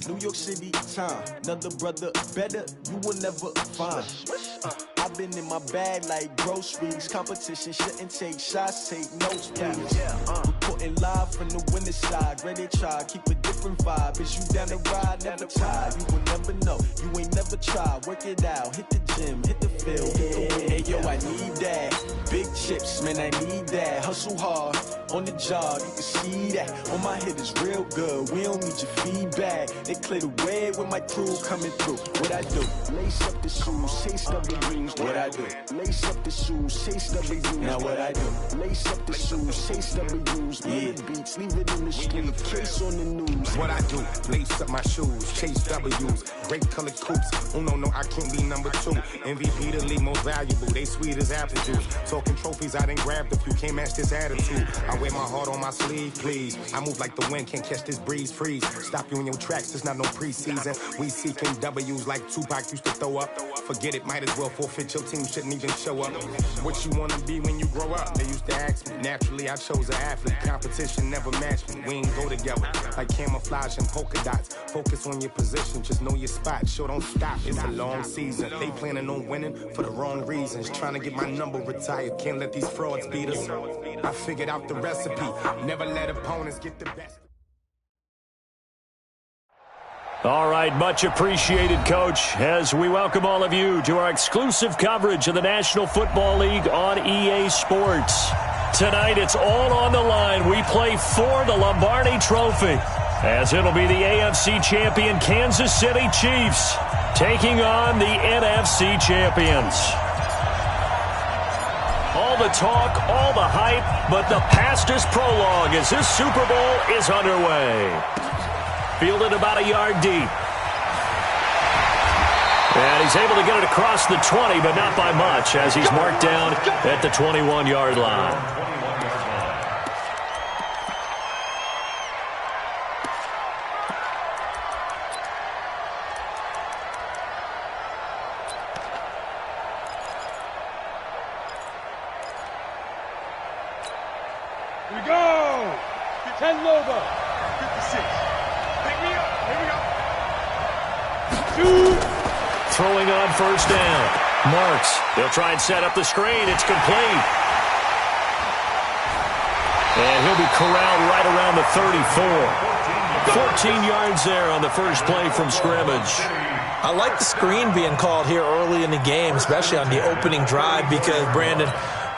New York City time. Another brother better, you will never find. I've been in my bag like groceries. Competition shouldn't take shots, take notes, please. Reporting live from the winning side. Ready to try, keep a different vibe. Is you down the ride, never tired. You will never know, you ain't never tried. Work it out, hit the gym, hit the field, hit the wind. Hey yo, I need that. Big chips, man, I need that. Hustle hard, on the job, you can see that. On my head is real good, we don't need your feedback. They clear the way with my crew coming through. What I do? Lace up the shoes, chase up the dreams. What I do? Lace up the shoes, chase up the dreams. Now what I do? Lace up the shoes, chase up the dreams. Yeah, beats, leave it in the street, case on the news. What I do? Lace up my shoes, chase W's. Great colored coops. Oh no, I can't be number 2. MVP the league most valuable. They sweet as apple juice. Talking trophies, I done grabbed a few. Can't match this attitude. I wear my heart on my sleeve, please. I move like the wind, can't catch this breeze, freeze. Stop you in your tracks, it's not no preseason. We seeking W's like Tupac used to throw up. Forget it, might as well forfeit. Your team shouldn't even show up. What you wanna be when you grow up? They used to ask me. Naturally, I chose an athlete. Competition never matched me. We ain't go together like camouflage and polka dots. Focus on your position, just know your spot. Sure, don't stop. It's a long season. They planning on winning for the wrong reasons. Trying to get my number retired. Can't let these frauds beat us. I figured out the recipe. Never let opponents get the best. All right, much appreciated, Coach, as we welcome all of you to our exclusive coverage of the National Football League on EA Sports. Tonight, it's all on the line. We play for the Lombardi Trophy, as it'll be the AFC champion Kansas City Chiefs taking on the NFC champions. All the talk, all the hype, but the past is prologue as this Super Bowl is underway. Fielded about a yard deep. And he's able to get it across the 20, but not by much, as he's marked down at the 21-yard line. Here we go! 10 Loba, 56. Here we go. Shoot! Throwing on first down. Marks. They'll try and set up the screen. It's complete. And he'll be corralled right around the 34. 14 yards there on the first play from scrimmage. I like the screen being called here early in the game, especially on the opening drive, because, Brandon,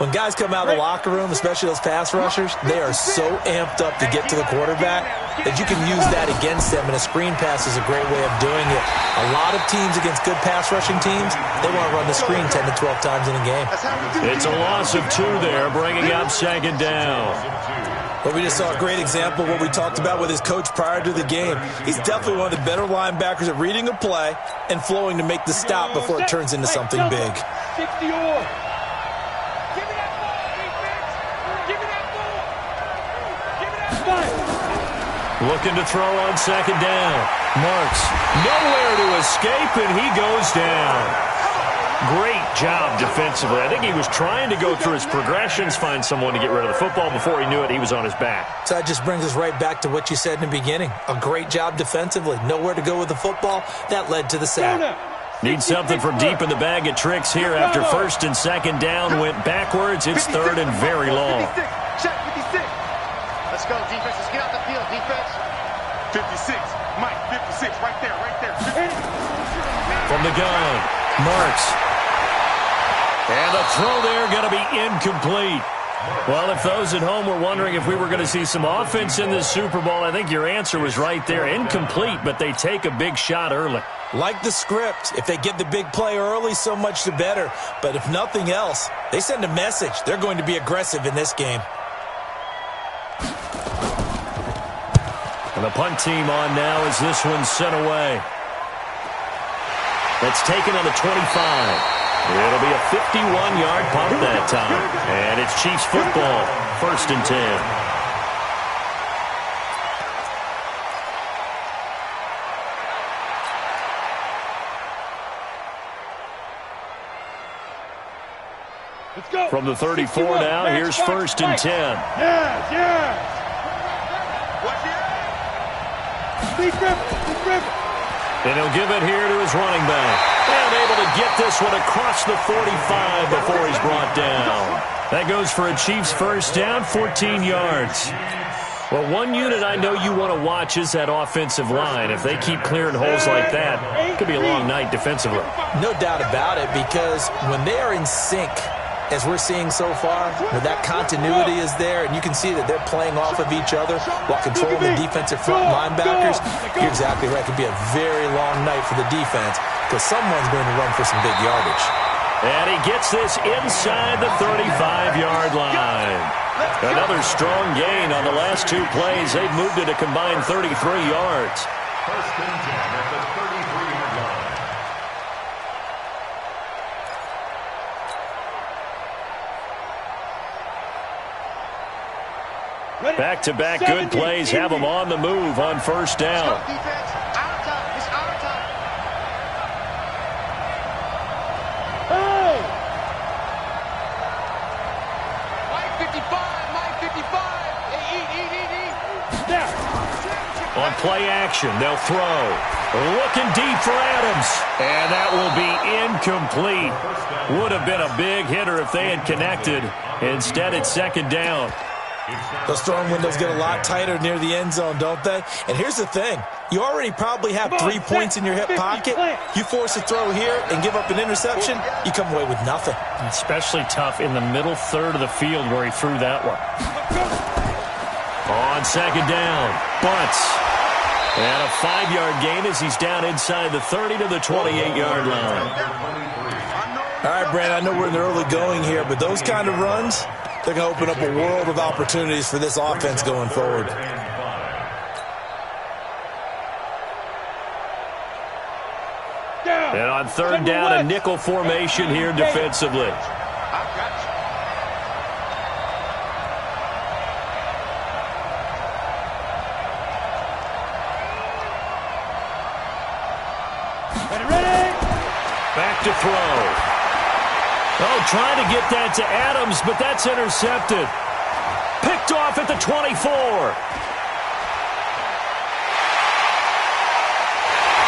when guys come out of the locker room, especially those pass rushers, they are so amped up to get to the quarterback that you can use that against them, and a screen pass is a great way of doing it. A lot of teams against good pass rushing teams, they want to run the screen 10 to 12 times in a game. It's a loss of 2 there, bringing up second down. Well, we just saw a great example of what we talked about with his coach prior to the game. He's definitely one of the better linebackers at reading a play and flowing to make the stop before it turns into something big. 60-or. Looking to throw on second down. Marks nowhere to escape, and he goes down. Great job defensively. I think he was trying to go through his progressions, find someone to get rid of the football. Before he knew it, he was on his back. So that just brings us right back to what you said in the beginning. A great job defensively. Nowhere to go with the football. That led to the sack. Need something from deep in the bag of tricks here after first and second down went backwards. It's third and very long. Check 56. Let's go, defense. Let's get out the field, defense. 56. Mike, 56. Right there, right there. From the gun, Marks. And the throw there going to be incomplete. Well, if those at home were wondering if we were going to see some offense in this Super Bowl, I think your answer was right there. Incomplete, but they take a big shot early. Like the script, if they get the big play early, so much the better. But if nothing else, they send a message. They're going to be aggressive in this game. And the punt team on now as this one's sent away. That's taken on the 25. It'll be a 51-yard punt that time. And it's Chiefs football, first and 10. Let's go. From the 34 now, here's first and 10. Yes. What's here? Defense. And he'll give it here to his running back. And able to get this one across the 45 before he's brought down. That goes for a Chiefs first down, 14 yards. Well, one unit I know you want to watch is that offensive line. If they keep clearing holes like that, it could be a long night defensively. No doubt about it, because when they are in sync, as we're seeing so far, that continuity is there, and you can see that they're playing off of each other while controlling the defensive front linebackers. You're exactly right. It could be a very long night for the defense because someone's going to run for some big yardage. And he gets this inside the 35-yard line. Another strong gain on the last two plays. They've moved it a combined 33 yards. First and 10 at the 33-yard line. Back-to-back good plays have them on the move on first down. Defense, our time. It's our time. Hey! Mike 55, Mike 55. Hey, eat. Snap! On play action, they'll throw. Looking deep for Adams. And that will be incomplete. Would have been a big hitter if they had connected. Instead, it's second down. Those throwing windows get a lot tighter near the end zone, don't they? And here's the thing. You already probably have 3 points in your hip pocket. You force a throw here and give up an interception, you come away with nothing. Especially tough in the middle third of the field where he threw that one. On second down, Butts. And a 5-yard gain as he's down inside the 30 to the 28-yard line. All right, Brandon, I know we're in the early going here, but those kind of runs, they're going to open up a world of opportunities for this offense going forward. And on third down, a nickel formation here defensively. Back to throw. Oh, trying to get that to Adams, but that's intercepted. Picked off at the 24.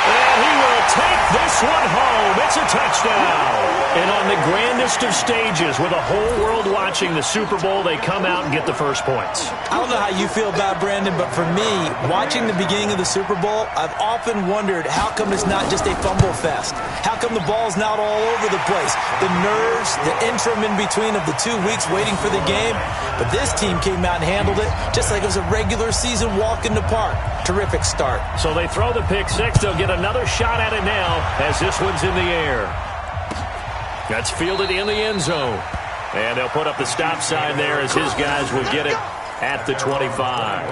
And he will take this one home. It's a touchdown. And on the grandest of stages, with the whole world watching the Super Bowl, they come out and get the first points. I don't know how you feel about Brandon, but for me, watching the beginning of the Super Bowl, I've often wondered how come it's not just a fumble fest? How come the ball's not all over the place? The nerves, the interim in between of the 2 weeks waiting for the game. But this team came out and handled it just like it was a regular season walk in the park. Terrific start. So they throw the pick six. They'll get another shot at it now as this one's in the air. That's fielded in the end zone. And they'll put up the stop sign there as his guys will get it at the 25.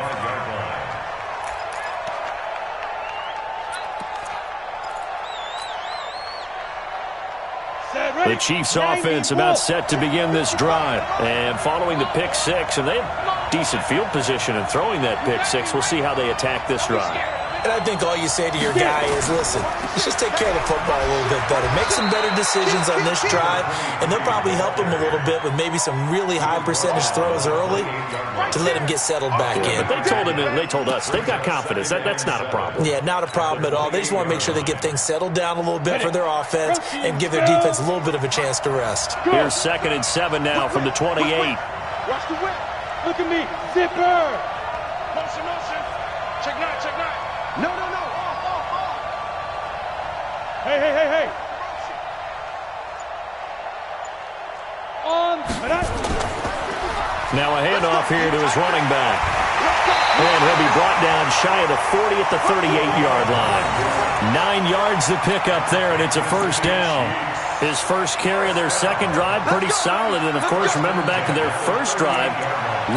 The Chiefs offense about set to begin this drive. And following the pick six, and they have decent field position in throwing that pick six. We'll see how they attack this drive. And I think all you say to your guy is, listen, let's just take care of the football a little bit better. Make some better decisions on this drive, and they'll probably help him a little bit with maybe some really high percentage throws early to let him get settled back in. But they told him, and they told us, they've got confidence. That's not a problem. Yeah, not a problem at all. They just want to make sure they get things settled down a little bit for their offense and give their defense a little bit of a chance to rest. Here's 2nd and 7 now from the 28. Watch the whip. Look at me. Zipper. Motion. Check nine. No. Hey. On. Now a handoff here to his running back. And he'll be brought down shy of the 40 at the 38-yard line. 9 yards to pick up there, and it's a first down. His first carry of their second drive, pretty solid. And, of course, remember back to their first drive,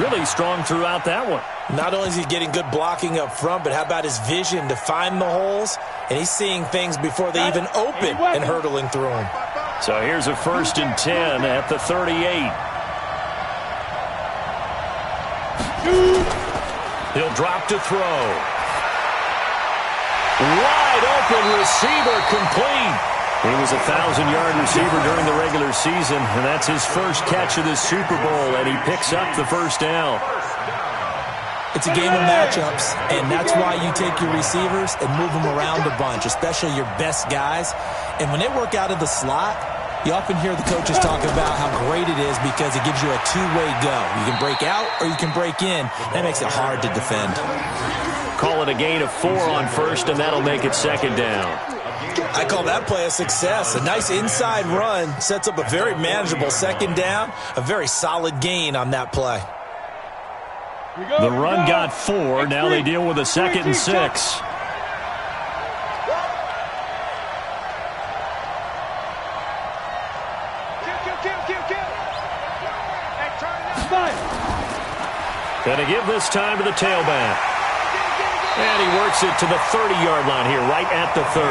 really strong throughout that one. Not only is he getting good blocking up front, but how about his vision to find the holes? And he's seeing things before they even open and hurdling through them. So here's a 1st and 10 at the 38. He'll drop to throw. Wide open receiver, complete. He was a 1,000-yard receiver during the regular season, and that's his first catch of the Super Bowl, and he picks up the first down. It's a game of matchups, and that's why you take your receivers and move them around a bunch, especially your best guys. And when they work out of the slot, you often hear the coaches talking about how great it is because it gives you a two-way go. You can break out or you can break in. That makes it hard to defend. Call it a gain of 4 on first, and that'll make it second down. I call that play a success. A nice inside run sets up a very manageable second down, a very solid gain on that play. The run got 4. Now they deal with a 2nd and 6. Gonna give this time to the tailback. And he works it to the 30-yard line here, right at the 30.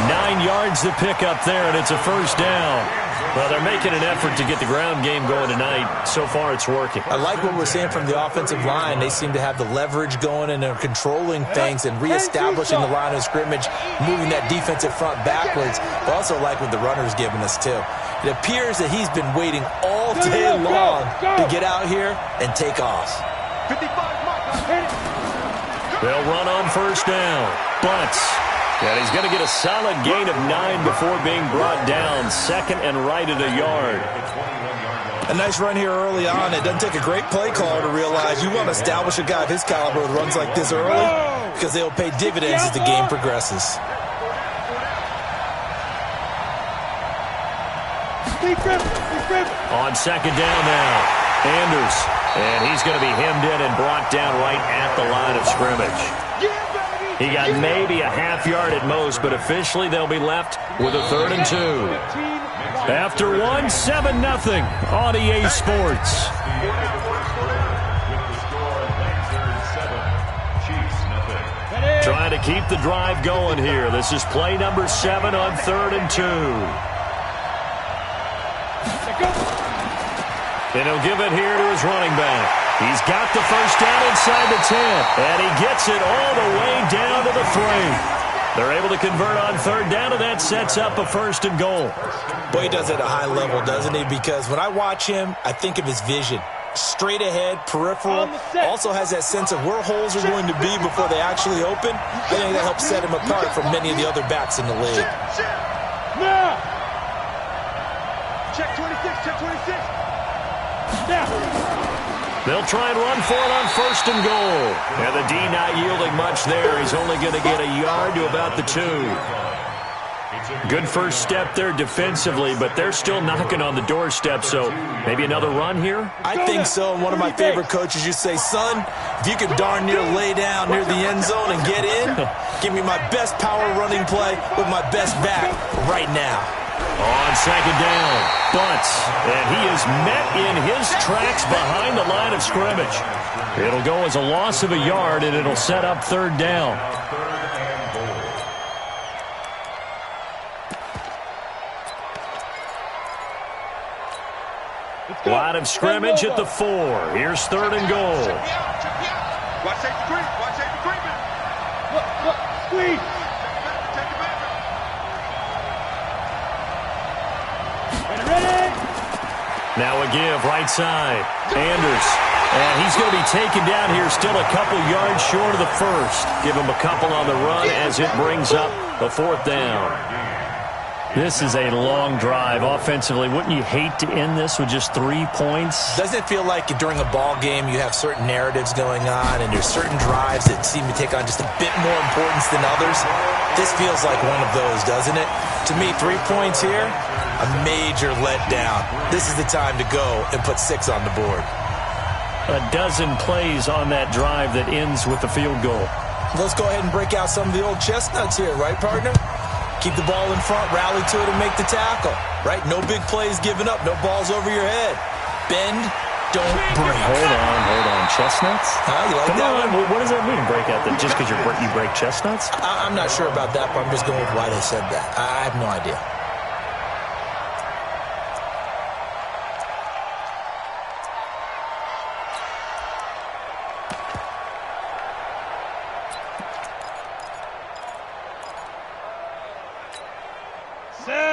9 yards to pick up there, and it's a first down. Well, they're making an effort to get the ground game going tonight. So far, it's working. I like what we're seeing from the offensive line. They seem to have the leverage going, and they're controlling things and reestablishing the line of scrimmage, moving that defensive front backwards. But also like what the runner's giving us, too. It appears that he's been waiting all day long to get out here and take off. 55 mark. They'll run on first down. Bunts. And he's going to get a solid gain of 9 before being brought down. Second and right at a yard. A nice run here early on. It doesn't take a great play caller to realize you want to establish a guy of his caliber with runs like this early because they'll pay dividends as the game progresses. On second down now, Anders. And he's going to be hemmed in and brought down right at the line of scrimmage. He got maybe a half yard at most, but officially they'll be left with a 3rd and 2. After 1, 7-0 on EA Sports. Trying to keep the drive going here. This is play number 7 on 3rd and 2. And he'll give it here to his running back. He's got the first down inside the 10, and he gets it all the way down to the 3. They're able to convert on 3rd down, and that sets up a 1st and goal. Boy, he does it at a high level, doesn't he? Because when I watch him, I think of his vision. Straight ahead, peripheral, also has that sense of where holes are going to be before they actually open. I think that helps set him apart from many of the other backs in the league. Now. Check 26, check 26. They'll try and run for it on 1st and goal. And the D not yielding much there. He's only going to get a yard to about the 2. Good first step there defensively, but they're still knocking on the doorstep, so maybe another run here? I think so. One of my favorite coaches used to say, son, if you could darn near lay down near the end zone and get in, give me my best power running play with my best back right now. On second down, Bunts, and he is met in his tracks behind the line of scrimmage. It'll go as a loss of a yard, and it'll set up 3rd down. Line of scrimmage at the 4. Here's 3rd and goal. Watch safety creep. Watch safety creeping. Look, squeeze. Now a give, right side. Anders. And he's going to be taken down here, still a couple yards short of the 1st. Give him a couple on the run as it brings up the 4th down. This is a long drive offensively. Wouldn't you hate to end this with just 3 points? Doesn't it feel like during a ball game you have certain narratives going on and there's certain drives that seem to take on just a bit more importance than others? This feels like one of those, doesn't it? To me, 3 points here, a major letdown. This is the time to go and put 6 on the board. A dozen plays on that drive that ends with the field goal. Let's go ahead and break out some of the old chestnuts here, right, partner? Keep the ball in front, rally to it, and make the tackle, right? No big plays given up, no balls over your head. Bend, don't break. Hold on. Chestnuts? You like Come that on, one? what does that mean, break out? Just because you break chestnuts? I'm not sure about that, but I'm just going with why they said that. I have no idea.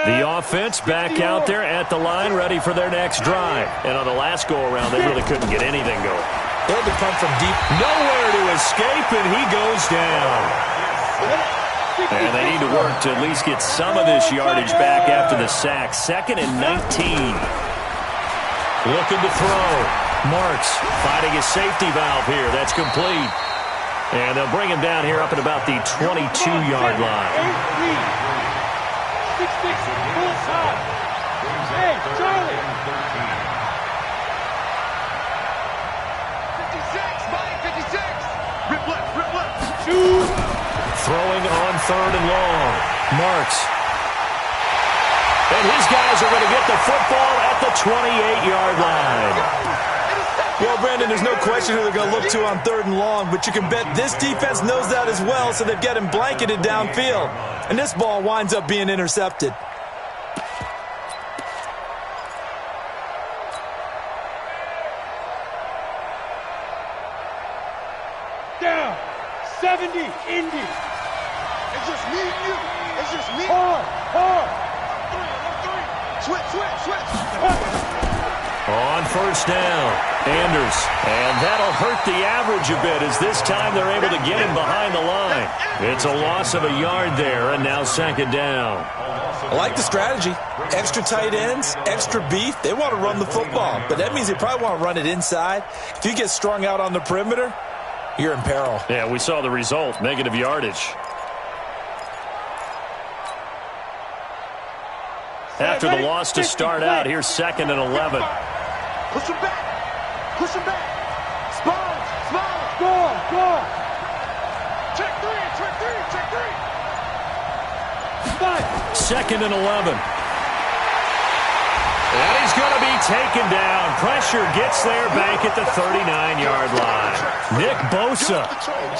The offense back out there at the line, ready for their next drive. And on the last go-around, they really couldn't get anything going. They had to punt from deep. Nowhere to escape, and he goes down. And they need to work to at least get some of this yardage back after the sack. 2nd and 19. Looking to throw. Marks finding his safety valve here. That's complete. And they'll bring him down here up at about the 22-yard line. 6-6, full time. Hey, Charlie. 56, Mike, 56. Rip left. Shoot. Throwing on 3rd and long. Marks. And his guys are going to get the football at the 28-yard line. Well, Brandon, there's no question who they're going to look to on 3rd and long, but you can bet this defense knows that as well, so they've got him blanketed downfield. And this ball winds up being intercepted. Down. 70, Indy. It's just me and you. It's just me. Hard. Switch. On 1st down, Anders. And that'll hurt the average a bit as this time they're able to get him behind the line. It's a loss of a yard there, and now 2nd down. I like the strategy. Extra tight ends, extra beef. They want to run the football, but that means they probably want to run it inside. If you get strung out on the perimeter, you're in peril. Yeah, we saw the result, negative yardage. After the loss to start out, here's 2nd and 11. Push him back. Small. Go. Check three. 2nd and 11. And he's going to be taken down. Pressure gets there back at the 39-yard line. Nick Bosa,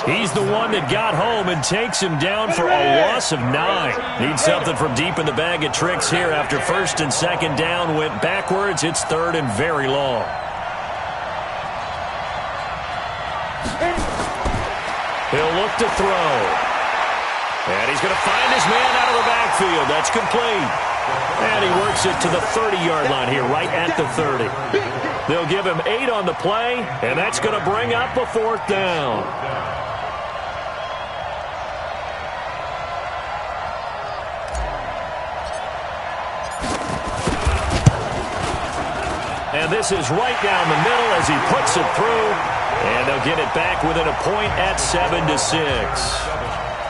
he's the one that got home and takes him down for a loss of 9. Needs something from deep in the bag of tricks here after 1st and 2nd down went backwards. It's 3rd and very long. He'll look to throw. And he's going to find his man out of the backfield. That's complete. And he works it to the 30-yard line here, right at the 30. They'll give him 8 on the play, and that's going to bring up a 4th down. And this is right down the middle as he puts it through. And they'll get it back within a point at 7-6.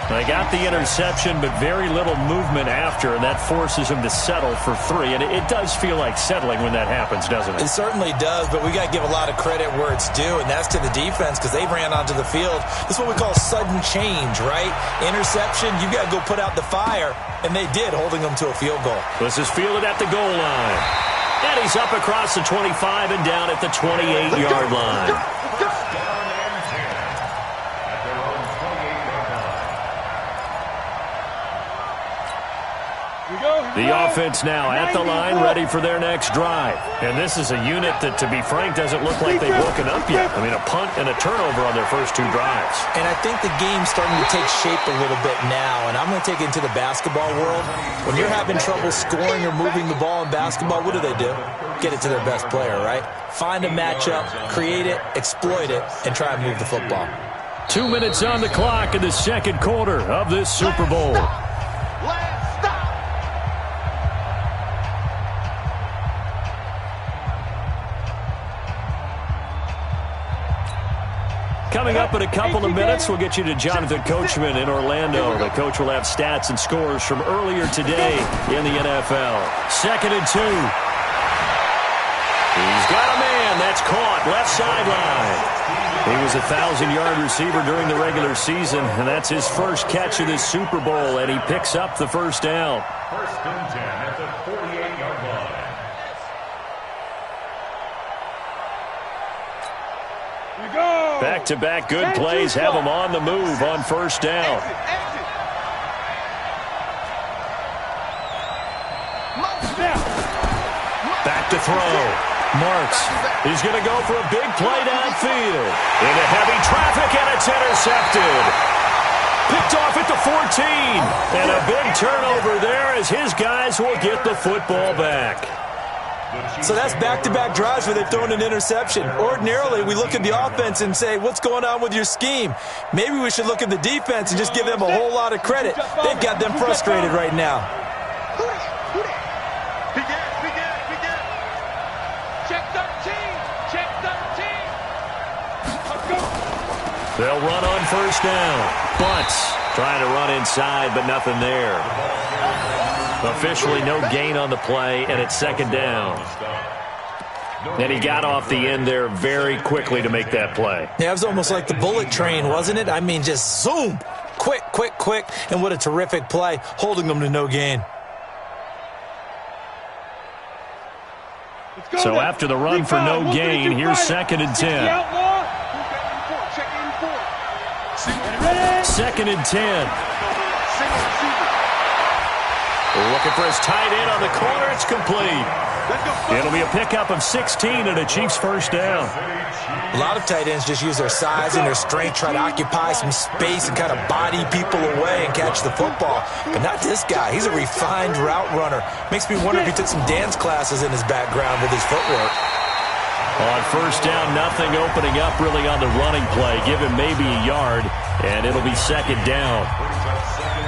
They got the interception, but very little movement after, and that forces him to settle for 3. And it does feel like settling when that happens, doesn't it? It certainly does, but we got to give a lot of credit where it's due, and that's to the defense because they ran onto the field. This is what we call sudden change, right? Interception, you got to go put out the fire, and they did, holding them to a field goal. This is fielded at the goal line. And he's up across the 25 and down at the 28-yard line. The offense now at the line, ready for their next drive. And this is a unit that, to be frank, doesn't look like they've woken up yet. I mean, a punt and a turnover on their first 2 drives. And I think the game's starting to take shape a little bit now. And I'm going to take it into the basketball world. When you're having trouble scoring or moving the ball in basketball, what do? Get it to their best player, right? Find a matchup, create it, exploit it, and try and move the football. 2 minutes on the clock in the 2nd quarter of this Super Bowl. Coming up in a couple of minutes, we'll get you to Jonathan Coachman in Orlando. The coach will have stats and scores from earlier today in the NFL. 2nd and 2. He's got a man that's caught left sideline. He was a 1,000-yard receiver during the regular season, and that's his first catch of this Super Bowl, and he picks up the 1st down. 1st and 10 at the 48-yard line. Back-to-back good plays have him on the move on 1st down. Back to throw. Marks. He's going to go for a big play downfield. Into heavy traffic, and it's intercepted. Picked off at the 14. And a big turnover there as his guys will get the football back. So that's back-to-back drives where they've thrown an interception. Ordinarily, we look at the offense and say, what's going on with your scheme? Maybe we should look at the defense and just give them a whole lot of credit. They've got them frustrated right now. Check 13. Check 13. They'll run on first down. Butts trying to run inside, but nothing there. Officially no gain on the play, and it's second down. And he got off the end there very quickly to make that play. Yeah, it was almost like the bullet train, wasn't it? I mean, just zoom. Quick, quick, quick. And what a terrific play, holding them to no gain. So after the run for no gain, here's second and 10. Second and 10. Looking for his tight end on the corner. It's complete. It'll be a pickup of 16 and a Chiefs first down. A lot of tight ends just use their size and their strength, try to occupy some space and kind of body people away and catch the football. But not this guy. He's a refined route runner. Makes me wonder if he took some dance classes in his background with his footwork. On first down, nothing opening up really on the running play. Give him maybe a yard, and it'll be second down.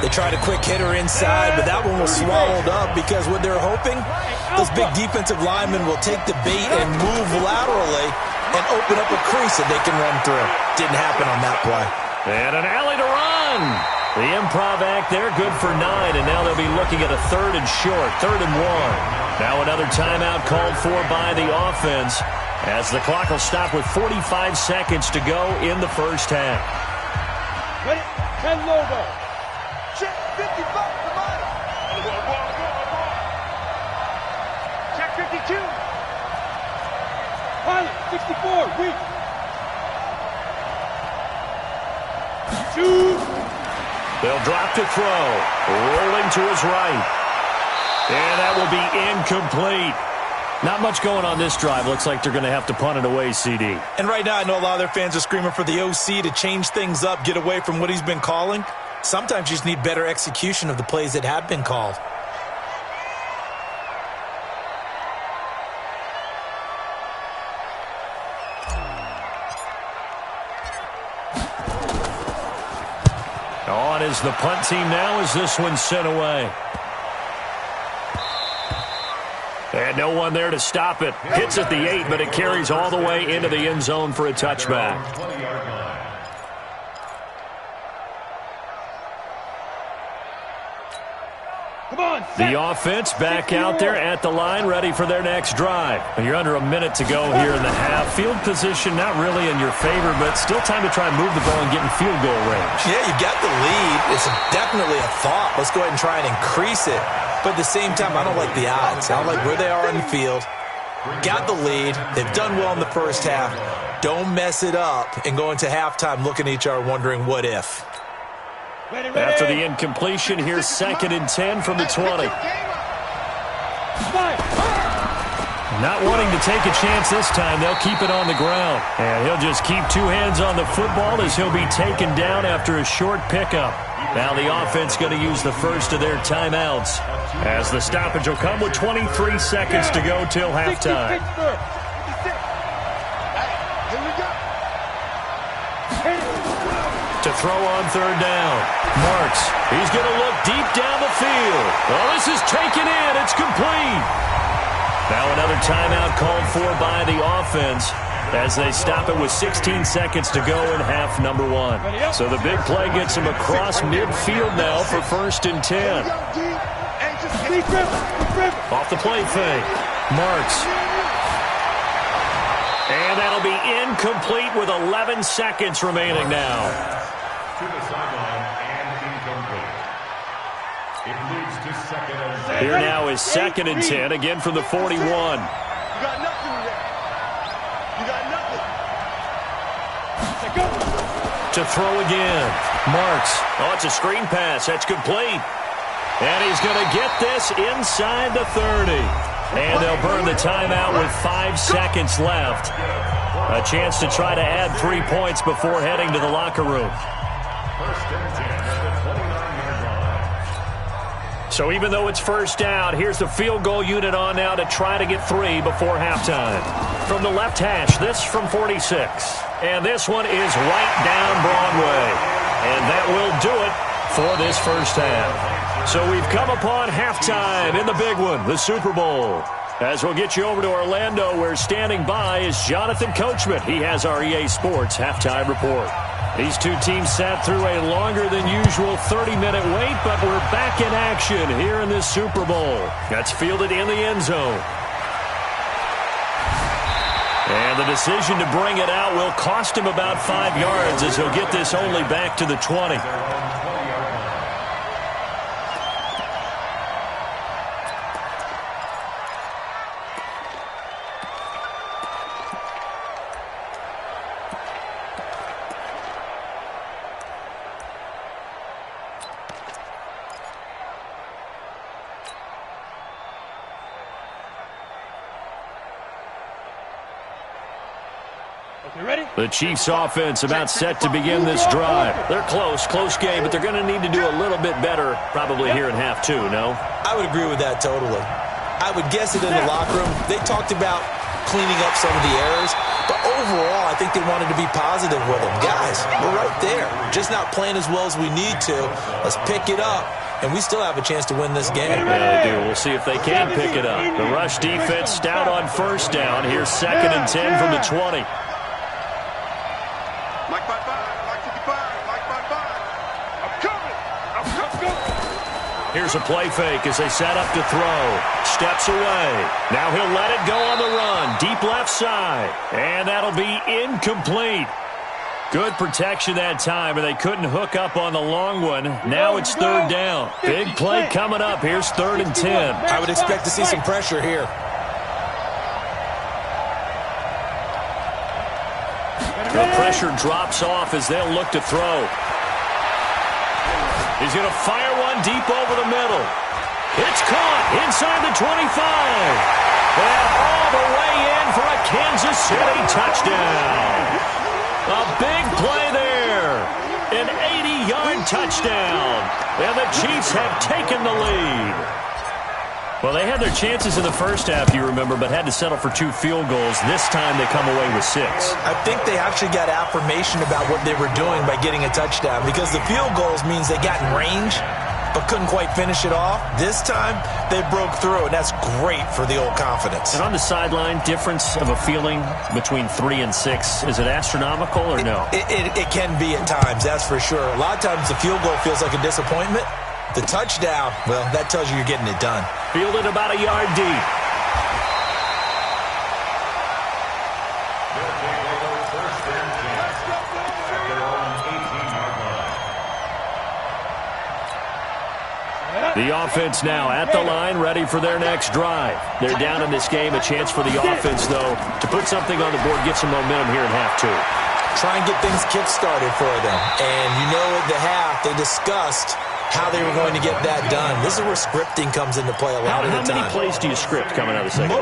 They tried a quick hitter inside, but that one was swallowed up because what they're hoping, those big defensive linemen will take the bait and move laterally and open up a crease that they can run through. Didn't happen on that play. And an alley to run. The improv act there, good for 9, and now they'll be looking at a third and short, 3rd and 1. Now another timeout called for by the offense as the clock will stop with 45 seconds to go in the first half. Ready? 10 logo. Check 55, come on. Check 52. Pilot, 64, weak. 2. They'll drop to throw. Rolling to his right. And that will be incomplete. Not much going on this drive. Looks like they're going to have to punt it away, CD. And right now I know a lot of their fans are screaming for the OC to change things up, get away from what he's been calling. Sometimes you just need better execution of the plays that have been called. On is the punt team now as this one's sent away. And no one there to stop it. Hits at the 8, but it carries all the way into the end zone for a touchback. The offense back out there at the line, ready for their next drive. You're under a minute to go here in the half. Field position not really in your favor, but still time to try and move the ball and get in field goal range. Yeah, you got the lead. It's definitely a thought. Let's go ahead and try and increase it. But at the same time, I don't like the odds. I don't like where they are on the field. Got the lead. They've done well in the first half. Don't mess it up and go into halftime looking at each other wondering what if. After the incompletion, here's 2nd and 10 from the 20. Not wanting to take a chance this time, they'll keep it on the ground. And he'll just keep 2 hands on the football as he'll be taken down after a short pickup. Now the offense going to use the first of their timeouts as the stoppage will come with 23 seconds to go till halftime. To throw on 3rd down. Marks, he's going to look deep down the field. Oh, this is taken in. It's complete. Now another timeout called for by the offense as they stop it with 16 seconds to go in half number 1. So the big play gets him across midfield now for 1st and 10. Off the play fake. Marks. And that'll be incomplete with 11 seconds remaining now. To the sideline and incomplete. It leads to 2nd and 10. Here now is 2nd and 10, again from the 41. You got nothing there. You got nothing. To throw again. Marks. Oh, it's a screen pass. That's complete. And he's going to get this inside the 30. And they'll burn the timeout with 5 seconds left. A chance to try to add 3 points before heading to the locker room. 1st and 10 at the 29-yard line. So even though it's first down, here's the field goal unit on now to try to get 3 before halftime. From the left hash, this from 46. And this one is right down Broadway. And that will do it for this first half. So we've come upon halftime in the big one, the Super Bowl. As we'll get you over to Orlando, where standing by is Jonathan Coachman. He has our EA Sports halftime report. These two teams sat through a longer than usual 30-minute wait, but we're back in action here in this Super Bowl. That's fielded in the end zone. And the decision to bring it out will cost him about 5 yards, as he'll get this only back to the 20. The Chiefs offense about set to begin this drive. They're close game, but they're going to need to do a little bit better probably here in half 2, no? I would agree with that totally. I would guess it in the locker room. They talked about cleaning up some of the errors, but overall I think they wanted to be positive with them. Guys, we're right there. Just not playing as well as we need to. Let's pick it up, and we still have a chance to win this game. Yeah, they do. We'll see if they can pick it up. The rush defense stout on first down. Here's 2nd and 10 from the 20. Here's a play fake as they set up to throw. Steps away. Now he'll let it go on the run. Deep left side. And that'll be incomplete. Good protection that time, and they couldn't hook up on the long one. Now it's 3rd down. Big play coming up. Here's 3rd and 10. I would expect to see some pressure here. The pressure drops off as they'll look to throw. He's going to fire one deep over the middle. It's caught inside the 25. And all the way in for a Kansas City touchdown. A big play there. An 80-yard touchdown. And the Chiefs have taken the lead. Well, they had their chances in the first half, you remember, but had to settle for 2 field goals. This time they come away with 6. I think they actually got affirmation about what they were doing by getting a touchdown, because the field goals means they got in range but couldn't quite finish it off. This time they broke through, and that's great for the old confidence. And on the sideline, difference of a feeling between 3 and 6, is it astronomical or no? It can be at times, that's for sure. A lot of times the field goal feels like a disappointment. The touchdown, well, that tells you you're getting it done. Fielded about a yard deep. The offense now at the line, ready for their next drive. They're down in this game. A chance for the offense, though, to put something on the board, get some momentum here in half 2. Try and get things kick-started for them. And you know at the half, they discussed how they were going to get that done. This is where scripting comes into play a lot of the time. How many plays do you script coming out of the second?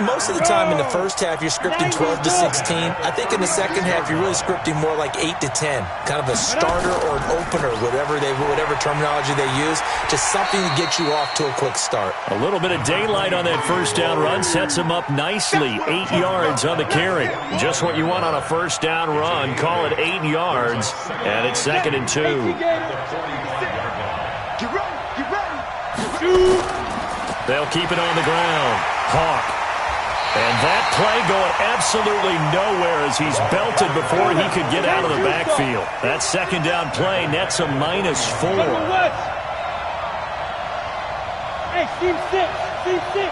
Most of the time in the first half, you're scripting 12 to 16. I think in the second half, you're really scripting more like 8 to 10. Kind of a starter or an opener, whatever terminology they use. Just something to get you off to a quick start. A little bit of daylight on that first down run sets them up nicely. 8 yards on the carry. Just what you want on a first down run. Call it 8 yards. And it's 2nd and 2. They'll keep it on the ground. Hawk. And that play going absolutely nowhere as he's belted before he could get out of the backfield. That 2nd down play nets a -4. Hey, team 6. 56.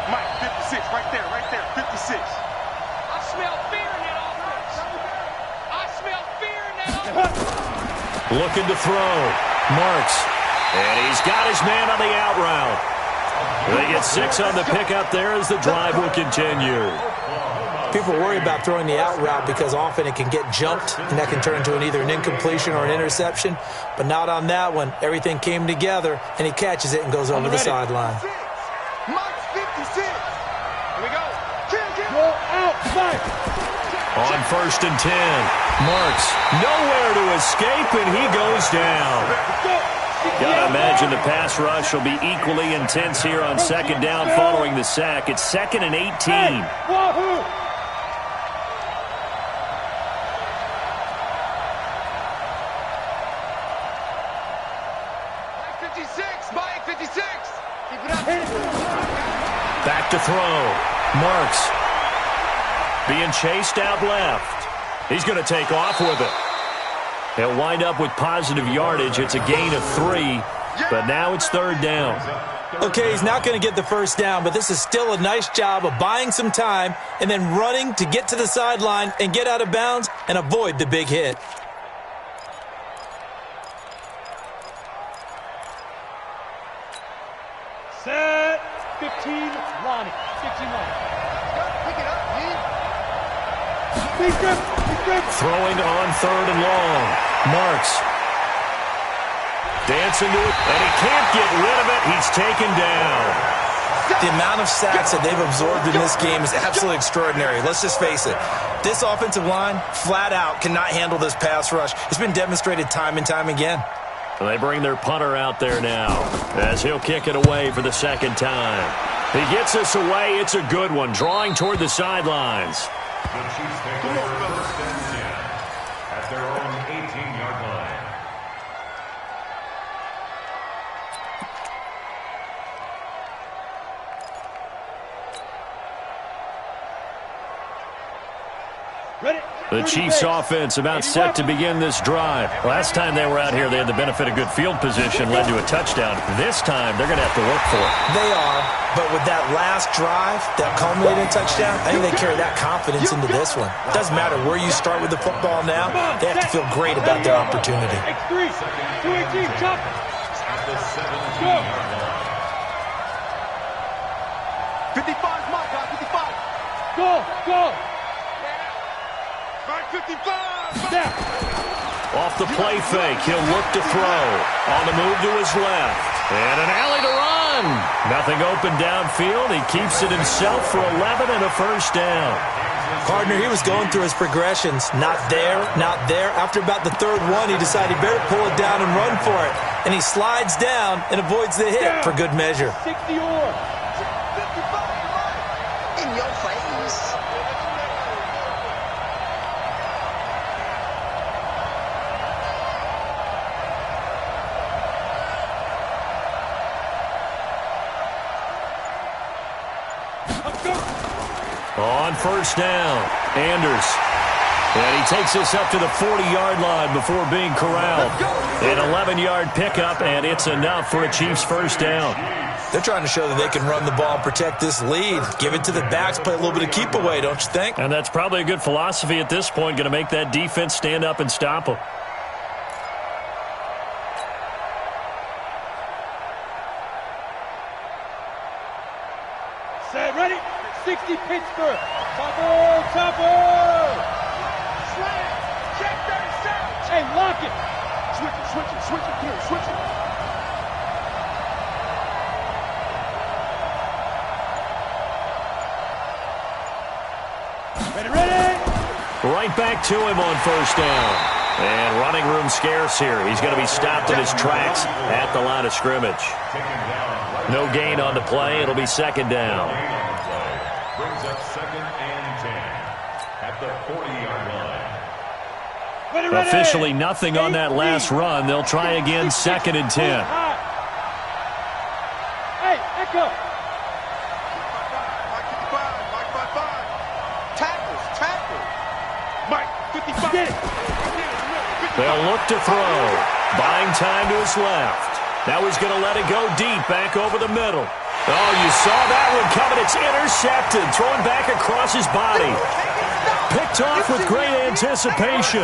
Mike, 56, right there, 56. I smell fear in that offense. I smell fear in that offense. Looking to throw. Marks. And he's got his man on the out route. They get 6 on the pickup there as the drive will continue. People worry about throwing the out route because often it can get jumped, and that can turn into either an incompletion or an interception. But not on that one. Everything came together, and he catches it and goes over the sideline. Mike's 56. Here we go. Go outside. On 1st and 10. Marks nowhere to escape, and he goes down. Gotta imagine the pass rush will be equally intense here on second down following the sack. It's 2nd and 18. Wahoo! Mike 56. Keep it up. Back to throw. Marks being chased out left. He's going to take off with it. He'll wind up with positive yardage. It's a gain of 3, but now it's 3rd down. Okay, he's not going to get the first down, but this is still a nice job of buying some time and then running to get to the sideline and get out of bounds and avoid the big hit. Set. 15, Lonnie. 15, Lonnie. Pick it up, Big grip. Big grip. Throwing on 3rd and long. Marks dancing to it, and he can't get rid of it. He's taken down. The amount of sacks that they've absorbed in this game is absolutely extraordinary. Let's just face it. This offensive line, flat out, cannot handle this pass rush. It's been demonstrated time and time again. They bring their punter out there now as he'll kick it away for the 2nd time. He gets us away. It's a good one, drawing toward the sidelines. The Chiefs take over 1st and 10 at their own 18-yard line. Ready. The Chiefs offense about set to begin this drive. Last time they were out here, they had the benefit of good field position, led to a touchdown. This time, they're going to have to work for it. They are, but with that last drive, that culminating touchdown, I think they carry that confidence into this one. It doesn't matter where you start with the football now, they have to feel great about their opportunity. X3, 218, chop. At the 17-yard line. 55, Mike, 55. Go, go. Mike 55. Step. Off the play fake, he'll look to throw. On the move to his left. And an alley to run. Nothing open downfield. He keeps it himself for 11 and a 1st down. Partner, he was going through his progressions. Not there, not there. After about the 3rd one, he decided he better pull it down and run for it. And he slides down and avoids the hit for good measure. 60 or. In your face. On 1st down, Anders. And he takes us up to the 40-yard line before being corralled. An 11-yard pickup, and it's enough for a Chiefs 1st down. They're trying to show that they can run the ball and protect this lead. Give it to the backs, play a little bit of keep away, don't you think? And that's probably a good philosophy at this point, going to make that defense stand up and stop them. Set, ready. 60, Pittsburgh. Chopper, chopper. Slam. Check 37. Hey, lock it. Switch it, dude, switch it. Ready, ready. Right back to him on 1st down. And running room scarce here. He's going to be stopped in his tracks at the line of scrimmage. No gain on the play. It'll be 2nd down. Brings up 2nd and 10 at the 40-yard line. Ready, ready. Officially nothing on that last run. They'll try again 2nd and 10. Hey, Echo. Mike 55. Tackles. Mike 55. Get it. They'll look to throw. Buying time to his left. Now he's going to let it go deep back over the middle. Oh, you saw that one coming. It's intercepted. Thrown back across his body. Picked off with great anticipation.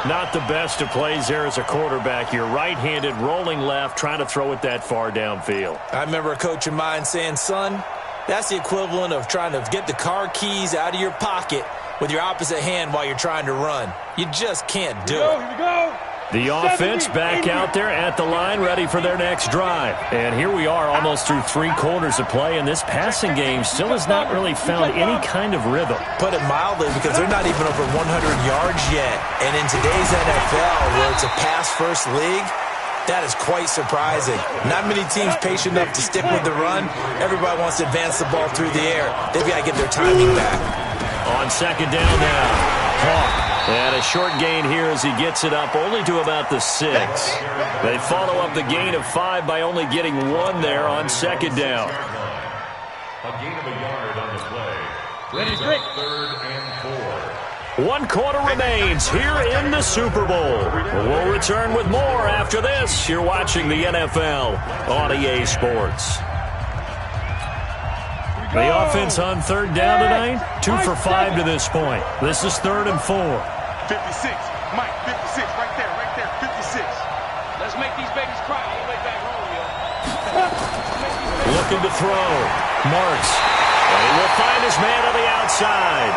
Not the best of plays there as a quarterback. You're right-handed, rolling left, trying to throw it that far downfield. I remember a coach of mine saying, son, that's the equivalent of trying to get the car keys out of your pocket with your opposite hand while you're trying to run. You just can't do it. Here we go. The offense back out there at the line, ready for their next drive. And here we are almost through 3 quarters of play, and this passing game still has not really found any kind of rhythm. Put it mildly, because they're not even over 100 yards yet. And in today's NFL, where it's a pass-first league, That is quite surprising. Not many teams patient enough to stick with the run. Everybody wants to advance the ball through the air. They've got to get their timing back. On second down now, Hawk. And a short gain here as he gets it up only to about the 6. They follow up the gain of 5 by only getting 1 there on second down. A gain of a yard on the play. Ready, Rick. 3rd and 4. 1 quarter remains here in the Super Bowl. We'll return with more after this. You're watching the NFL on EA Sports. The offense on third down tonight, 2 for 5 to this point. This is 3rd and 4. 56. Mike, 56. Right there, 56. Let's make these babies cry all the way back home, yo. Looking to throw. Marks. And he will find his man on the outside.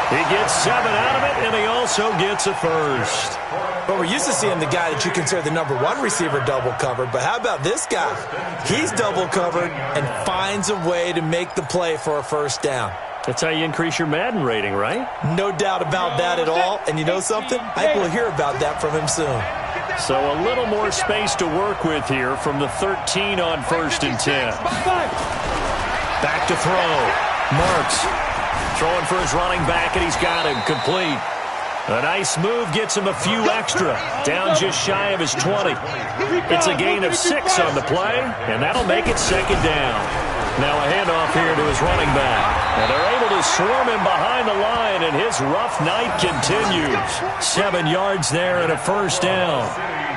He gets 7 out of it, and he also gets a first. But we're used to seeing the guy that you consider the number 1 receiver double covered. But how about this guy? He's double covered and finds a way to make the play for a first down. That's how you increase your Madden rating, right? No doubt about that at all. And you know something? I think we'll hear about that from him soon. So a little more space to work with here from the 13 on 1st and 10. Back to throw. Marks. Throwing for his running back, and he's got him complete. A nice move gets him a few extra. Down just shy of his 20. It's a gain of 6 on the play, and that'll make it second down. Now a handoff here to his running back. And they're able to swarm him behind the line, and his rough night continues. 7 yards there and a first down.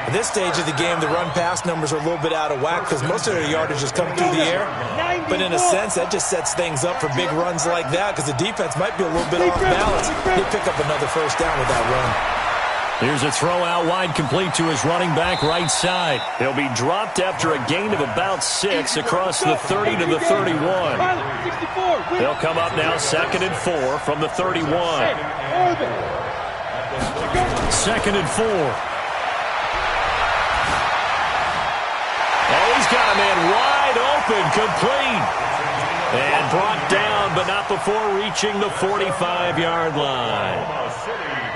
At this stage of the game, the run-pass numbers are a little bit out of whack because most of their yardage is coming through the air. But in a sense, that just sets things up for big runs like that because the defense might be a little bit off balance. They pick up another first down with that run. Here's a throw out wide complete to his running back right side. He'll be dropped after a gain of about 6 across the 30 to the 31. They'll come up now 2nd and 4 from the 31. 2nd and 4. Oh, he's got a man wide open, complete. And brought down, but not before reaching the 45-yard line.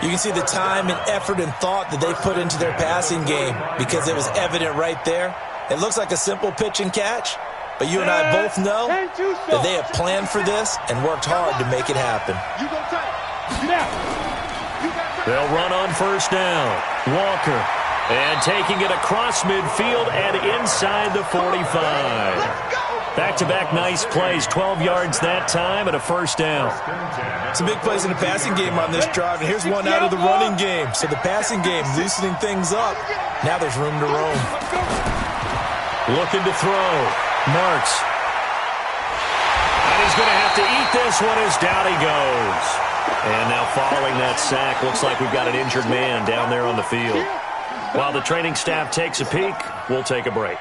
You can see the time and effort and thought that they put into their passing game because it was evident right there. It looks like a simple pitch and catch, but you and I both know that they have planned for this and worked hard to make it happen. They'll run on first down. Walker. And taking it across midfield and inside the 45. Back-to-back nice plays. 12 yards that time and a first down. Some big plays in the passing game on this drive, and here's one out of the running game. So the passing game loosening things up. Now there's room to roam. Looking to throw. Marks. And he's going to have to eat this one as down he goes. And now following that sack, looks like we've got an injured man down there on the field. While the training staff takes a peek, we'll take a break.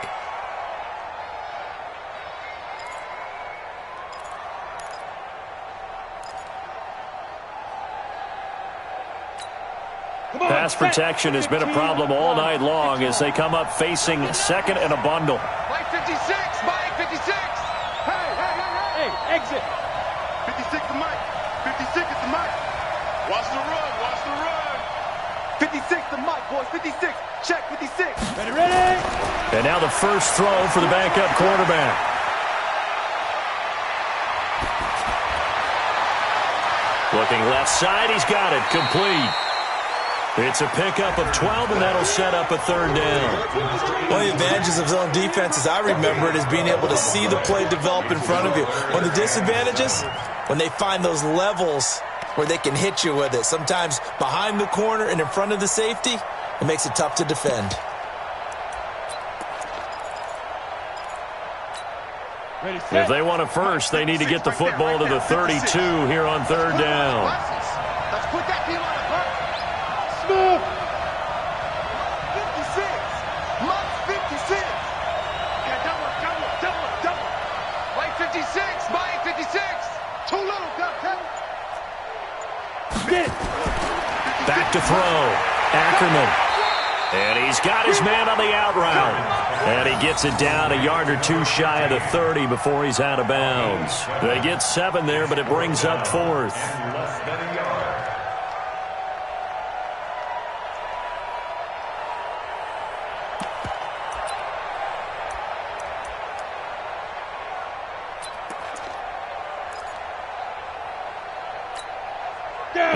Pass protection has been a problem all night long as they come up facing 2nd and a bundle. Mike 56, Mike 56. Hey, exit. 56 to Mike. 56 is to Mike. Watch the run. 56 to Mike, boys. 56. Check 56. Ready. And now the first throw for the backup quarterback. Looking left side, he's got it. Complete. It's a pickup of 12, and that'll set up a 3rd down. One of the advantages of zone defense, as I remember it, is being able to see the play develop in front of you. One of the disadvantages, when they find those levels where they can hit you with it. Sometimes behind the corner and in front of the safety, it makes it tough to defend. If they want a first, they need to get the football to the 32 here on 3rd down. Let's put that team on the front. Smooth. 56. Mike's 56. Yeah, double. Mike 56, Mike 56. Too little, Gus. Back to throw. Ackerman. And he's got his man on the out route. And he gets it down a yard or 2 shy of the 30 before he's out of bounds. They get 7 there, but it brings up 4th.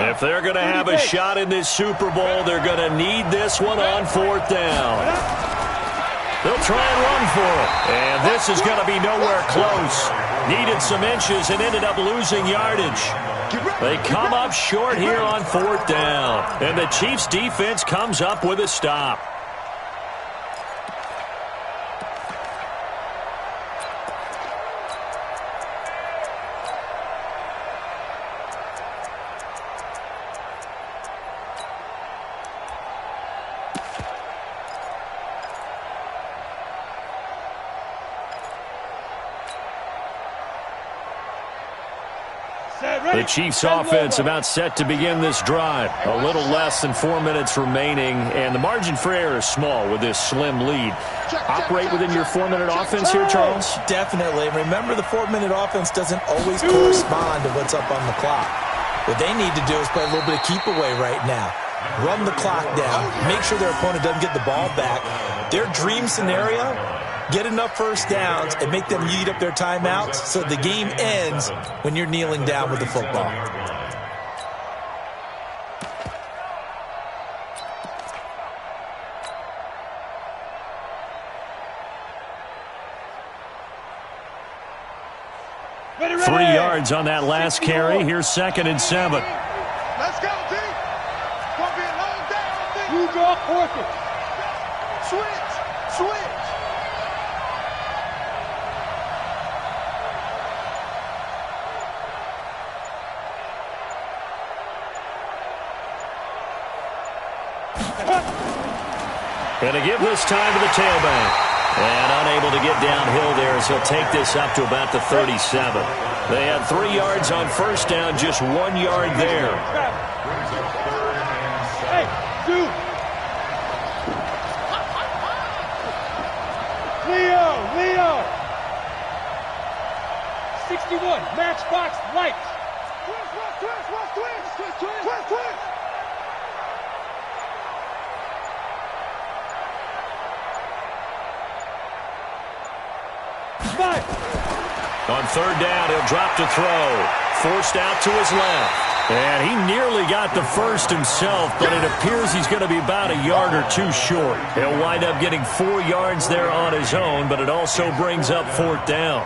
If they're going to have a shot in this Super Bowl, they're going to need this one on 4th down. They'll try and run for it. And this is going to be nowhere close. Needed some inches and ended up losing yardage. They come up short here on 4th down. And the Chiefs defense comes up with a stop. The Chiefs offense about set to begin this drive. A little less than 4 minutes remaining, and the margin for error is small with this slim lead. Operate within your 4-minute offense here, Charles? Definitely. Remember, the 4-minute offense doesn't always correspond to what's up on the clock. What they need to do is play a little bit of keep away right now. Run the clock down. Make sure their opponent doesn't get the ball back. Their dream scenario, get enough first downs and make them eat up their timeouts so the game ends when you're kneeling down with the football. Ready. 3 yards on that last carry. Here's 2nd and 7. Let's go, D. Gonna be a long day on D. You draw 4th. Switch. Going to give this time to the tailback. And unable to get downhill there as he'll take this up to about the 37. They had 3 yards on 1st down, just 1 yard there. Hey, dude. Leo. 61, matchbox lights. Twist. On 3rd down, he'll drop to throw. Forced out to his left. And he nearly got the first himself, but it appears he's going to be about a yard or 2 short. He'll wind up getting 4 yards there on his own, but it also brings up 4th down.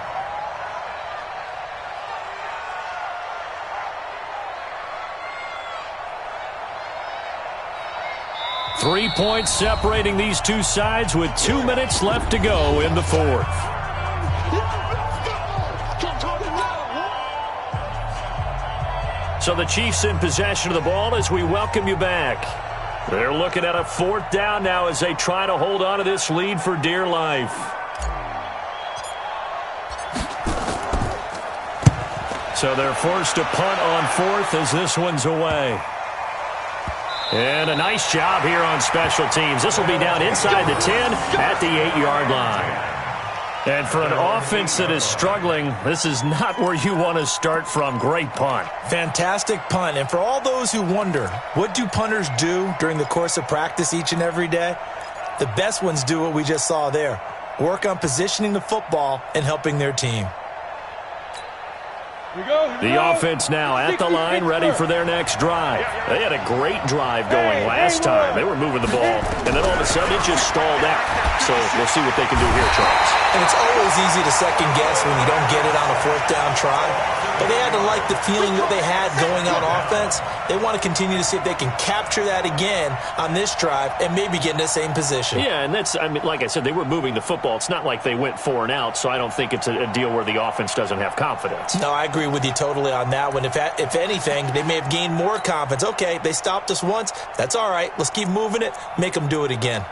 Three points separating these two sides with 2 minutes left to go in the 4th. So the Chiefs in possession of the ball as we welcome you back. They're looking at a 4th down now as they try to hold on to this lead for dear life. So they're forced to punt on 4th as this one's away. And a nice job here on special teams. This will be down inside the 10 at the 8-yard line. And for an offense that is struggling, this is not where you want to start from. Great punt. Fantastic punt. And for all those who wonder, what do punters do during the course of practice each and every day? The best ones do what we just saw there. Work on positioning the football and helping their team. The offense now at the line, ready for their next drive. They had a great drive going last time. They were moving the ball, and then all of a sudden it just stalled out. So we'll see what they can do here, Charles. And it's always easy to second guess when you don't get it on a 4th down try. But they had to like the feeling that they had going on offense. They want to continue to see if they can capture that again on this drive and maybe get in the same position. Yeah, and that's, I mean, like I said, they were moving the football. It's not like they went 4 and out, so I don't think it's a deal where the offense doesn't have confidence. No, I agree with you totally on that one. If anything, they may have gained more confidence. Okay, they stopped us once. That's all right. Let's keep moving it. Make them do it again.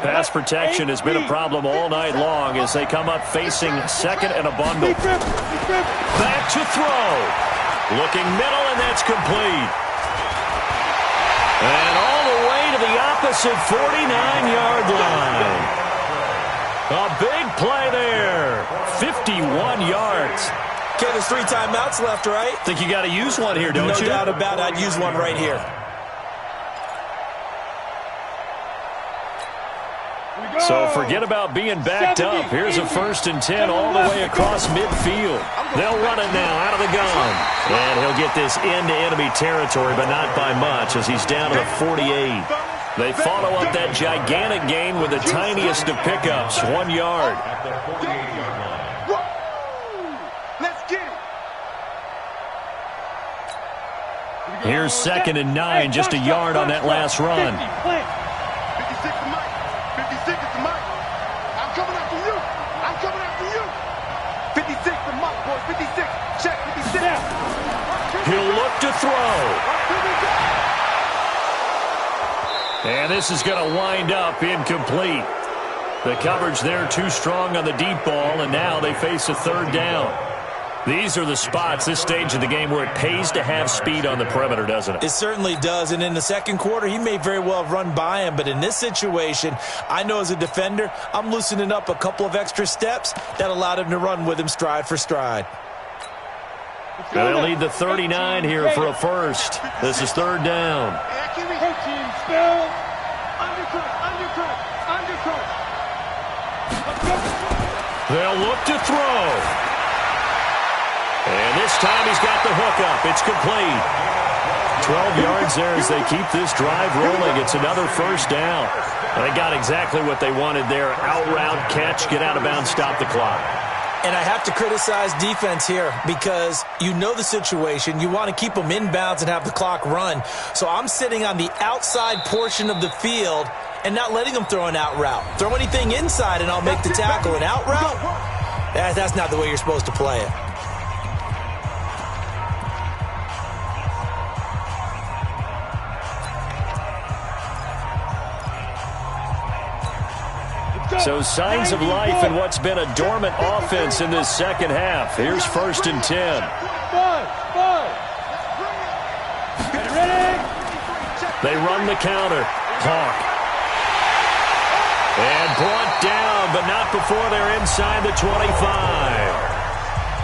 Pass protection has been a problem all night long as they come up facing second and a bundle. Back to throw. Looking middle, and that's complete. And all the way to the opposite 49-yard line. A big play there. 51 yards. Okay, there's 3 timeouts left, right? Think you got to use one here, don't you? No doubt about it. I'd use one right here. So forget about being backed up. Here's a 1st and 10 all the way across midfield. They'll run it now out of the gun. And he'll get this into enemy territory, but not by much as he's down to the 48. They follow up that gigantic gain with the tiniest of pickups, 1 yard. Let's get it. Here's 2nd and 9, just a yard on that last run. 56 to Mike. 56 to Mike. I'm coming after you. I'm coming after you. 56 to Mike, boys. 56. Check 56. He'll look to throw. And this is going to wind up incomplete. The coverage there too strong on the deep ball, and now they face a 3rd down. These are the spots, this stage of the game, where it pays to have speed on the perimeter, doesn't it? It certainly does, and in the second quarter, he may very well have run by him, but in this situation, I know as a defender, I'm loosening up a couple of extra steps that allowed him to run with him stride for stride. They'll need the 39 here for a first. This is 3rd down. They'll look to throw. And this time he's got the hookup. It's complete. 12 yards there as they keep this drive rolling. It's another 1st down. They got exactly what they wanted there. Out route, catch, get out of bounds, stop the clock. And I have to criticize defense here because you know the situation. You want to keep them inbounds and have the clock run. So I'm sitting on the outside portion of the field and not letting them throw an out route. Throw anything inside and I'll make the tackle. An out route? That's not the way you're supposed to play it. So signs of life in what's been a dormant offense in this second half. Here's 1st and 10. They run the counter. Hawk. And brought down, but not before they're inside the 25.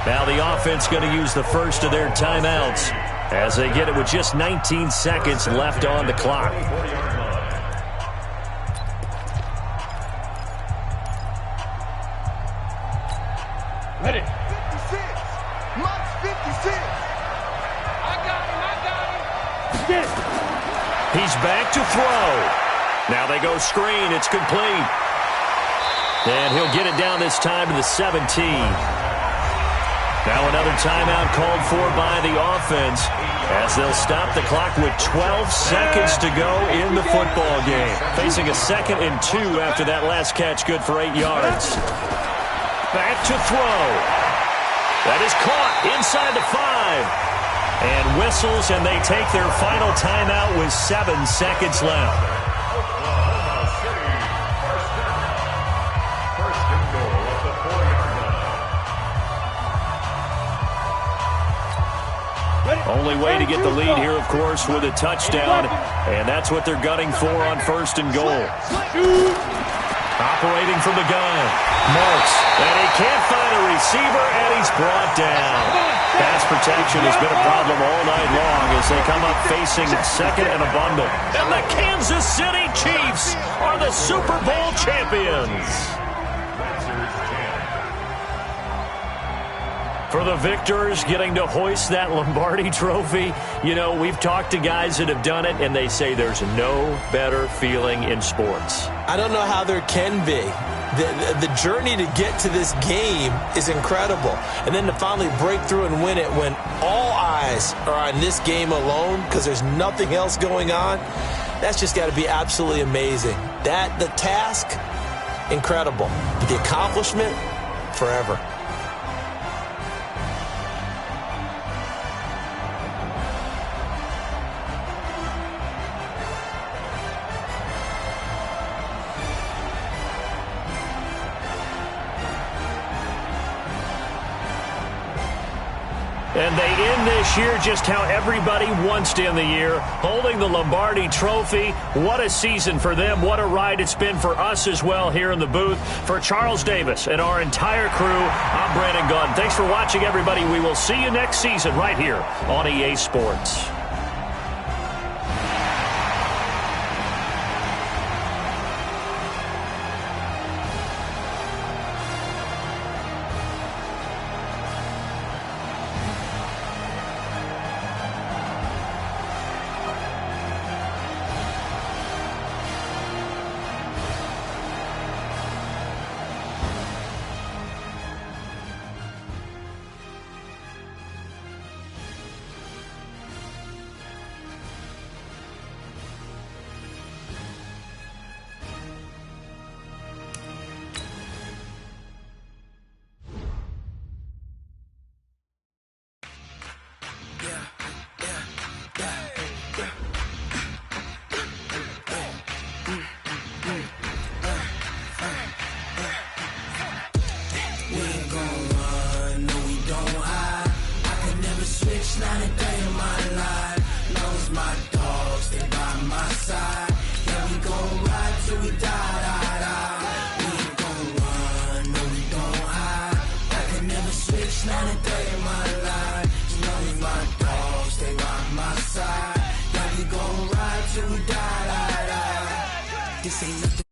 Now the offense going to use the first of their timeouts as they get it with just 19 seconds left on the clock. Ready. 56. Mike's 56. I got him. He's back to throw. Now they go screen. It's complete. And he'll get it down this time to the 17. Now another timeout called for by the offense as they'll stop the clock with 12 seconds to go in the football game. Facing a 2nd and 2 after that last catch, good for 8 yards. Back to throw. That is caught inside the 5. And whistles, and they take their final timeout with 7 seconds left. Only way to get the lead here, of course, with a touchdown. And that's what they're gunning for on 1st and goal. Operating from the gun. Marks. And he can't find a receiver, and he's brought down. Pass protection has been a problem all night long as they come up facing 2nd and a bundle. And the Kansas City Chiefs are the Super Bowl champions. For the victors getting to hoist that Lombardi trophy, you know, we've talked to guys that have done it, and they say there's no better feeling in sports. I don't know how there can be. The journey to get to this game is incredible. And then to finally break through and win it when all eyes are on this game alone because there's nothing else going on, that's just got to be absolutely amazing. The task, incredible. But the accomplishment, forever. And they end this year just how everybody wants to end the year, holding the Lombardi Trophy. What a season for them. What a ride it's been for us as well here in the booth. For Charles Davis and our entire crew, I'm Brandon Gunn. Thanks for watching, everybody. We will see you next season right here on EA Sports. side. Yeah, we gon' ride till we die. We ain't gon' run, no, we gon' hide. I can never switch, not a day in my life. As long as my dogs stay by my side. Yeah, we gon' ride till we die. This ain't nothing.